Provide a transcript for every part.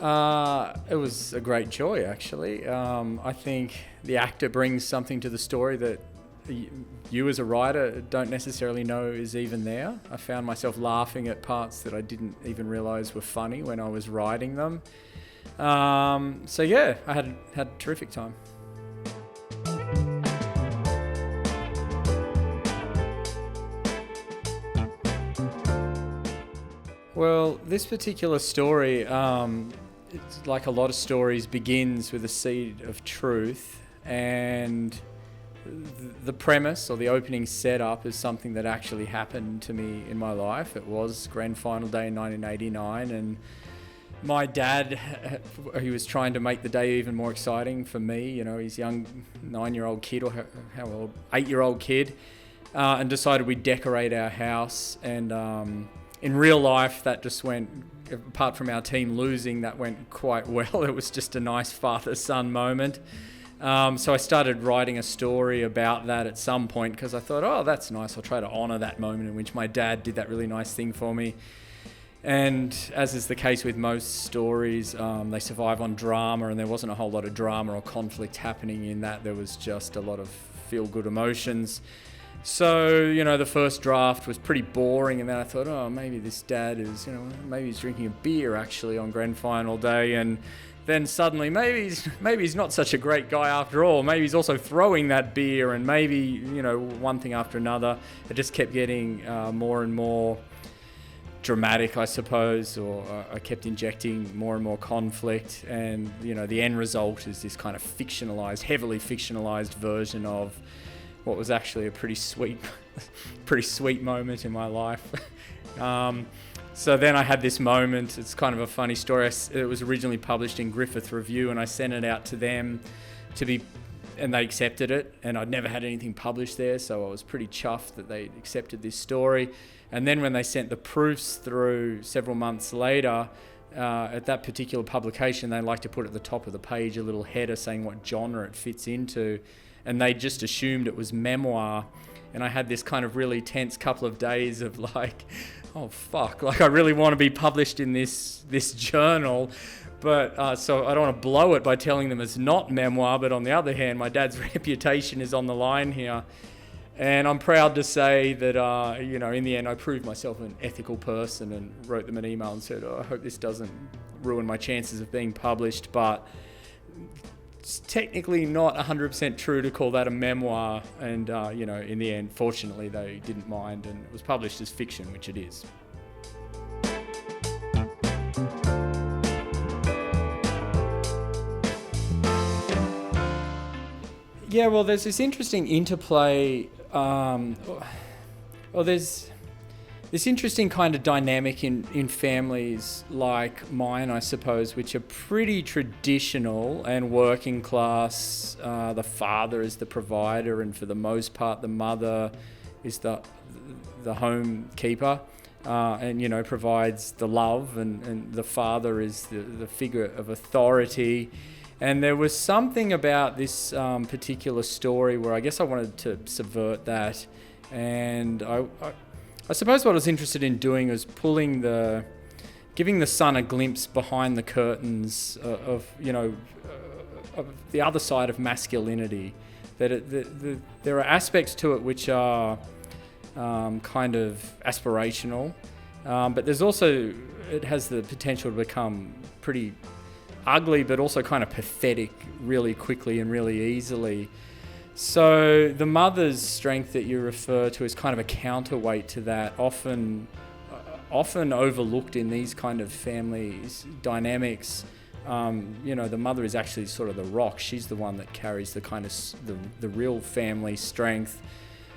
It was a great joy, actually. I think the actor brings something to the story that you as a writer don't necessarily know is even there. I found myself laughing at parts that I didn't even realise were funny when I was writing them. So yeah, I had a terrific time. Well, this particular story, it's like a lot of stories, begins with a seed of truth, and the premise or the opening setup is something that actually happened to me in my life. It was grand final day in 1989, and my dad, he was trying to make the day even more exciting for me. You know, he's a young 9-year-old kid, or how old, 8-year-old kid, and decided we'd decorate our house. And in real life, that just went, apart from our team losing, that went quite well. It was just a nice father-son moment. So I started writing a story about that at some point because I thought, oh, that's nice. I'll try to honour that moment in which my dad did that really nice thing for me. And as is the case with most stories, they survive on drama, and there wasn't a whole lot of drama or conflict happening in that. There was just a lot of feel-good emotions. So, you know, the first draft was pretty boring, and then I thought, oh, maybe this dad is, you know, maybe he's drinking a beer actually on grand final day, and then suddenly maybe he's not such a great guy after all. Maybe he's also throwing that beer, and maybe, you know, one thing after another. It just kept getting more and more dramatic, I suppose, or I kept injecting more and more conflict, and, you know, the end result is this kind of fictionalized, heavily fictionalized version of what was actually a pretty sweet moment in my life. So then I had this moment. It's kind of a funny story. It was originally published in Griffith Review, and I sent it out to them and they accepted it. And I'd never had anything published there, so I was pretty chuffed that they accepted this story. And then when they sent the proofs through several months later, at that particular publication, they like to put at the top of the page a little header saying what genre it fits into. And they just assumed it was memoir. And I had this kind of really tense couple of days of like, oh fuck, like I really want to be published in this journal. But so I don't want to blow it by telling them it's not memoir. But on the other hand, my dad's reputation is on the line here. And I'm proud to say that, you know, in the end, I proved myself an ethical person and wrote them an email and said, oh, I hope this doesn't ruin my chances of being published. But it's technically not 100% true to call that a memoir. And, you know, in the end, fortunately, they didn't mind, and it was published as fiction, which it is. Yeah, well, there's this interesting interplay, there's this interesting kind of dynamic in families like mine, I suppose, which are pretty traditional and working class. The father is the provider, and for the most part, the mother is the home keeper, and, you know, provides the love, and the father is the figure of authority. And there was something about this particular story where I guess I wanted to subvert that. And I suppose what I was interested in doing was giving the son a glimpse behind the curtains of the other side of masculinity. That there are aspects to it which are kind of aspirational, but there's also, it has the potential to become pretty ugly, but also kind of pathetic really quickly and really easily. So the mother's strength that you refer to is kind of a counterweight to that, often overlooked in these kind of families dynamics. You know, the mother is actually sort of the rock. She's the one that carries the kind of the real family strength.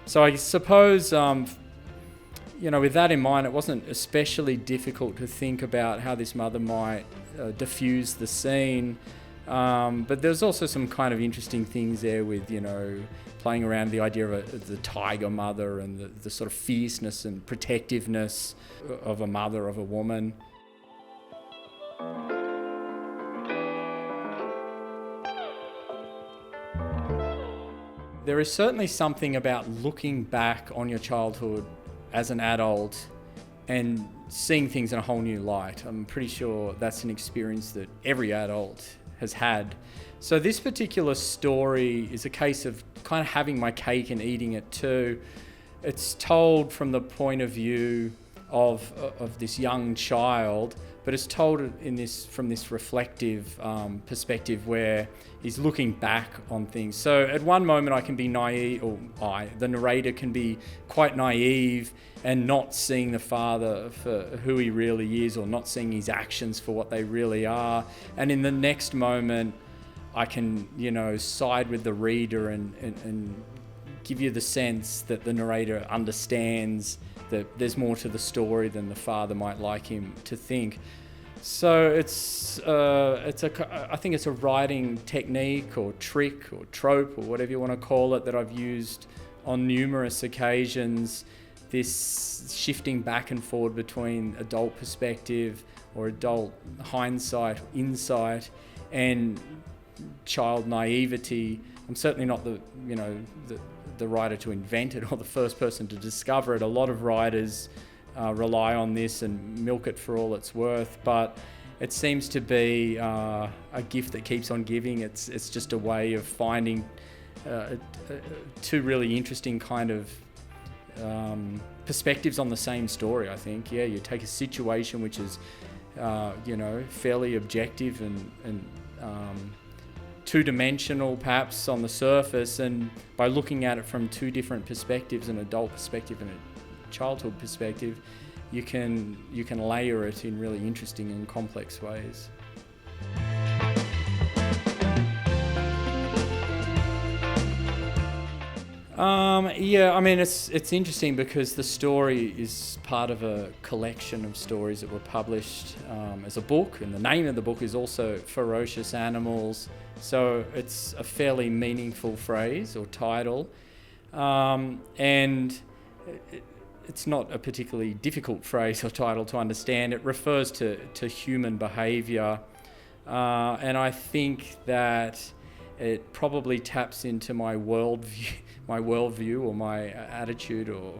So I suppose, you know, with that in mind, it wasn't especially difficult to think about how this mother might diffuse the scene. But there's also some kind of interesting things there with, you know, playing around the idea of the tiger mother and the sort of fierceness and protectiveness of a mother, of a woman. There is certainly something about looking back on your childhood as an adult and seeing things in a whole new light. I'm pretty sure that's an experience that every adult has had. So this particular story is a case of kind of having my cake and eating it too. It's told from the point of view of this young child, but it's told from this reflective perspective where he's looking back on things. So at one moment I can be naive, the narrator can be quite naive and not seeing the father for who he really is, or not seeing his actions for what they really are. And in the next moment, I can, side with the reader and give you the sense that the narrator understands that there's more to the story than the father might like him to think. So I think it's a writing technique or trick or trope or whatever you want to call it that I've used on numerous occasions. This shifting back and forward between adult perspective or adult hindsight, insight, and child naivety. I'm certainly not the writer to invent it or the first person to discover it. A lot of writers rely on this and milk it for all it's worth, but it seems to be a gift that keeps on giving. It's just a way of finding two really interesting kind of perspectives on the same story, I think. Yeah, you take a situation which is fairly objective and two-dimensional perhaps on the surface, and by looking at it from two different perspectives, an adult perspective and a childhood perspective, you can layer it in really interesting and complex ways. It's interesting because the story is part of a collection of stories that were published as a book, and the name of the book is also Ferocious Animals, so it's a fairly meaningful phrase or title, and it's not a particularly difficult phrase or title to understand. It refers to human behaviour, and I think that it probably taps into my worldview or my attitude or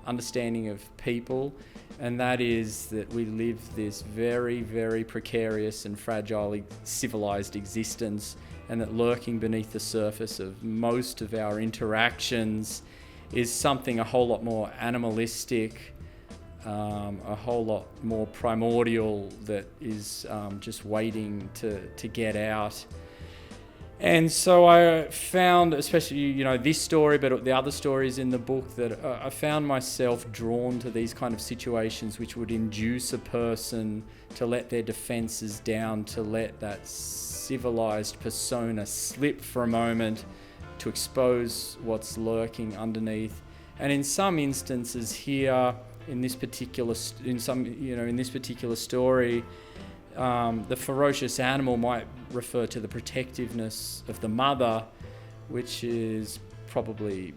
understanding of people, and that is that we live this very, very precarious and fragile civilized existence, and that lurking beneath the surface of most of our interactions is something a whole lot more animalistic, a whole lot more primordial, that is just waiting to get out. And so I found, especially, this story, but the other stories in the book, that I found myself drawn to these kind of situations which would induce a person to let their defenses down, to let that civilized persona slip for a moment, to expose what's lurking underneath. And in some instances here, in this particular story, the ferocious animal might refer to the protectiveness of the mother, which is probably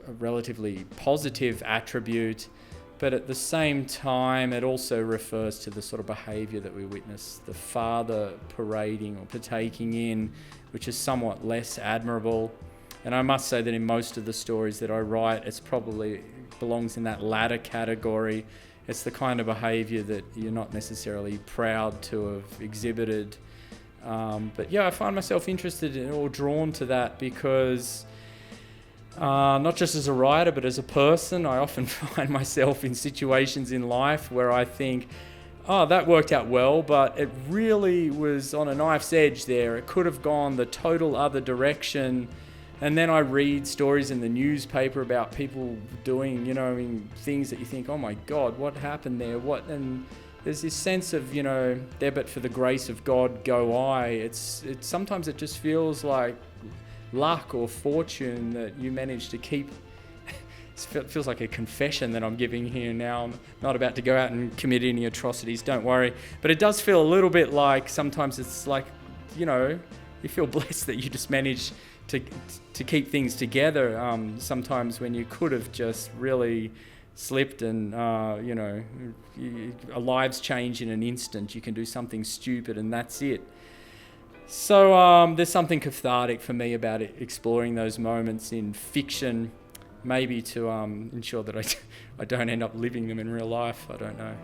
a relatively positive attribute, but at the same time it also refers to the sort of behaviour that we witness the father parading or partaking in, which is somewhat less admirable. And I must say that in most of the stories that I write, it's probably belongs in that latter category. It's the kind of behaviour that you're not necessarily proud to have exhibited. But yeah, I find myself interested in or drawn to that because not just as a writer, but as a person, I often find myself in situations in life where I think, oh, that worked out well, but it really was on a knife's edge there. It could have gone the total other direction. And then I read stories in the newspaper about people doing, things that you think, oh my God, what happened there? And there's this sense of, there but for the grace of God go I. Sometimes it just feels like luck or fortune that you manage to keep. It feels like a confession that I'm giving here now. I'm not about to go out and commit any atrocities, don't worry. But it does feel a little bit like sometimes it's like, you feel blessed that you just managed to keep things together sometimes when you could have just really slipped and our lives change in an instant. You can do something stupid and that's it. So there's something cathartic for me about exploring those moments in fiction maybe to ensure that I don't end up living them in real life. I don't know.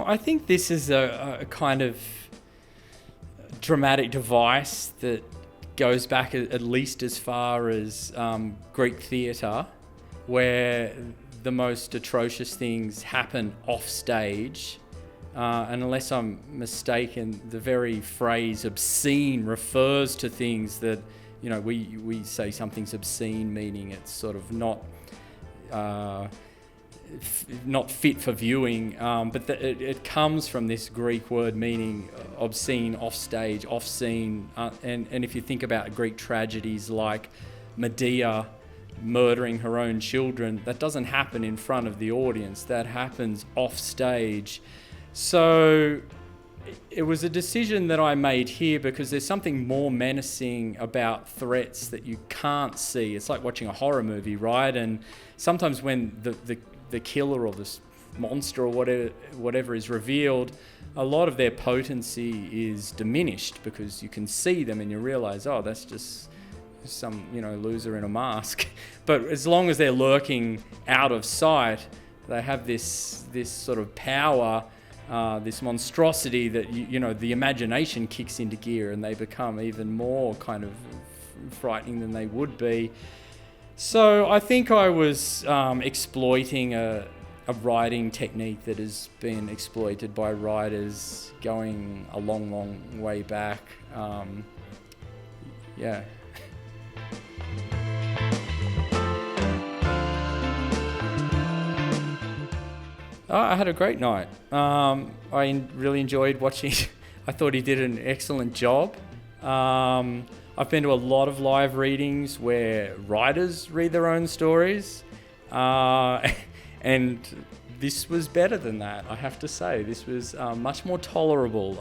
I think this is a kind of dramatic device that goes back at least as far as Greek theatre, where the most atrocious things happen off stage. And unless I'm mistaken, the very phrase obscene refers to things that, we say something's obscene, meaning it's sort of not fit for viewing, but it comes from this Greek word meaning obscene, off stage, off scene. And if you think about Greek tragedies like Medea murdering her own children, that doesn't happen in front of the audience, that happens off stage. So it was a decision that I made here because there's something more menacing about threats that you can't see. It's like watching a horror movie, right? And sometimes when the killer or this monster or whatever is revealed, a lot of their potency is diminished because you can see them and you realize, oh, that's just some loser in a mask. But as long as they're lurking out of sight, they have this sort of power, this monstrosity that the imagination kicks into gear and they become even more kind of frightening than they would be. So I think I was exploiting a writing technique that has been exploited by writers going a long, long way back. Yeah. Oh, I had a great night. I really enjoyed watching. I thought he did an excellent job. I've been to a lot of live readings where writers read their own stories, and this was better than that, I have to say. This was much more tolerable.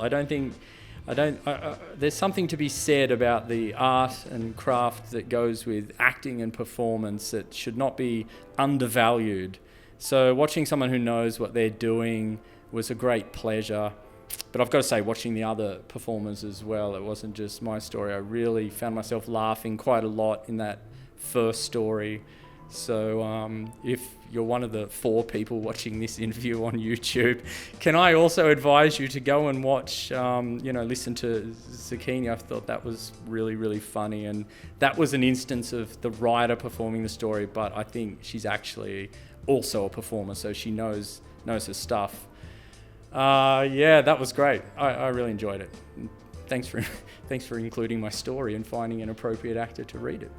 There's something to be said about the art and craft that goes with acting and performance that should not be undervalued. So watching someone who knows what they're doing was a great pleasure. But I've got to say, watching the other performers as well, it wasn't just my story. I really found myself laughing quite a lot in that first story. So if you're one of the 4 people watching this interview on YouTube, can I also advise you to go and watch, listen to Zucchini? I thought that was really, really funny. And that was an instance of the writer performing the story, but I think she's actually also a performer, so she knows her stuff. That was great. I really enjoyed it. Thanks for including my story and finding an appropriate actor to read it.